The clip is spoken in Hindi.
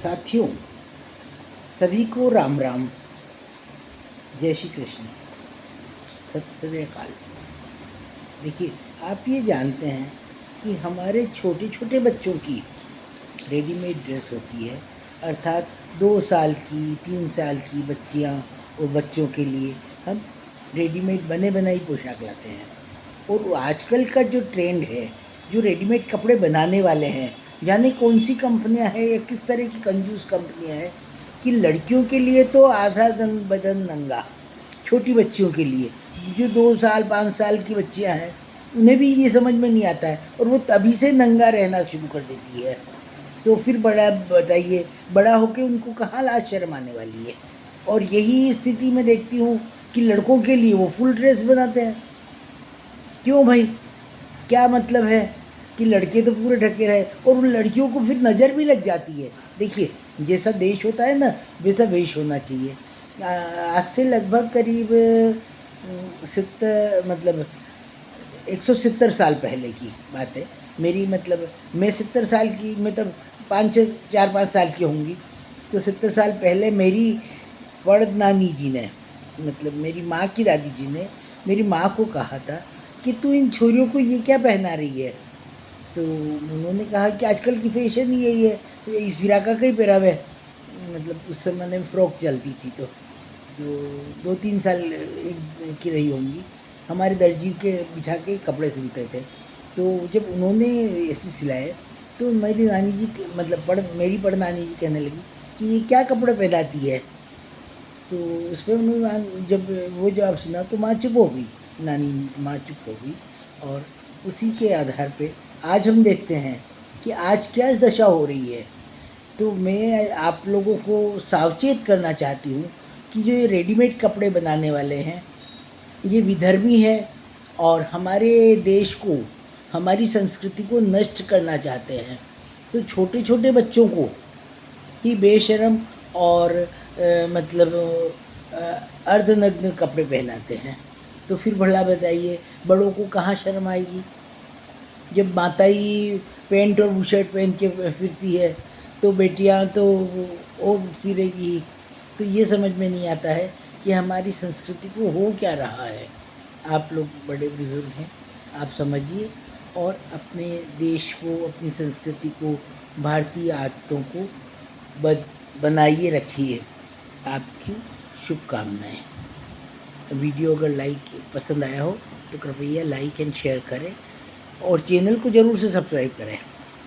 साथियों, सभी को राम राम, जय श्री कृष्ण, सत श्री अकाल। देखिए, आप ये जानते हैं कि हमारे छोटे छोटे बच्चों की रेडीमेड ड्रेस होती है, अर्थात 2 साल की 3 साल की बच्चियाँ और बच्चों के लिए हम रेडीमेड बने बनाई पोशाक लाते हैं। और आजकल का जो ट्रेंड है, जो रेडीमेड कपड़े बनाने वाले हैं, जाने कौन सी कंपनियां हैं या किस तरह की कंजूस कंपनियां हैं कि लड़कियों के लिए तो आधा बदन नंगा, छोटी बच्चियों के लिए जो 2 साल 5 साल की बच्चियां हैं उन्हें भी ये समझ में नहीं आता है और वो तभी से नंगा रहना शुरू कर देती है। तो फिर बड़ा बताइए, बड़ा होके उनको कहाँ लाज शर्म आने वाली है। और यही स्थिति में देखती हूँ कि लड़कों के लिए वो फुल ड्रेस बनाते हैं। क्यों भाई, क्या मतलब है कि लड़के तो पूरे ढके रहे और उन लड़कियों को फिर नज़र भी लग जाती है। देखिए, जैसा देश होता है ना, वैसा वेश होना चाहिए। आज से लगभग करीब 170 साल पहले की बात है मेरी। मतलब मैं 70 साल की, मतलब 4-5 साल की होंगी। तो 70 साल पहले मेरी बड़ नानी जी ने, मतलब मेरी माँ की दादी जी ने मेरी माँ को कहा था कि तू इन छोरियों को ये क्या पहना रही है। तो उन्होंने कहा कि आजकल की फैशन ही यही है, ये फिराका का ही पहरावा है। मतलब उस समय में फ्रॉक चलती थी। तो 2-3 साल की रही होंगी। हमारे दर्जी के बिछा के कपड़े सिलते थे। तो जब उन्होंने ऐसे सिलाए तो मेरी नानी जी, मतलब मेरी बड़ नानी जी कहने लगी कि ये क्या कपड़े पहनाती है। तो उस पर उन्होंने जब वो जवाब सुना तो माँ चुप हो गई, नानी माँ चुप हो गई। और उसी के आधार पे आज हम देखते हैं कि आज क्या दशा हो रही है। तो मैं आप लोगों को सावचेत करना चाहती हूँ कि जो ये रेडीमेड कपड़े बनाने वाले हैं ये विधर्मी है और हमारे देश को, हमारी संस्कृति को नष्ट करना चाहते हैं। तो छोटे छोटे बच्चों को ही बेशर्म और अर्धनग्न कपड़े पहनाते हैं। तो फिर भला बताइए, बड़ों को कहाँ शर्म आएगी। जब माता ही पैंट और बुशर्ट पहन के फिरती है तो बेटियां तो और फिरेगी। तो ये समझ में नहीं आता है कि हमारी संस्कृति को हो क्या रहा है। आप लोग बड़े बुजुर्ग हैं, आप समझिए और अपने देश को, अपनी संस्कृति को, भारतीय आदतों को बनाइए रखिए। आपकी शुभकामनाएं। वीडियो अगर पसंद आया हो तो कृपया लाइक एंड शेयर करें और चैनल को ज़रूर से सब्सक्राइब करें।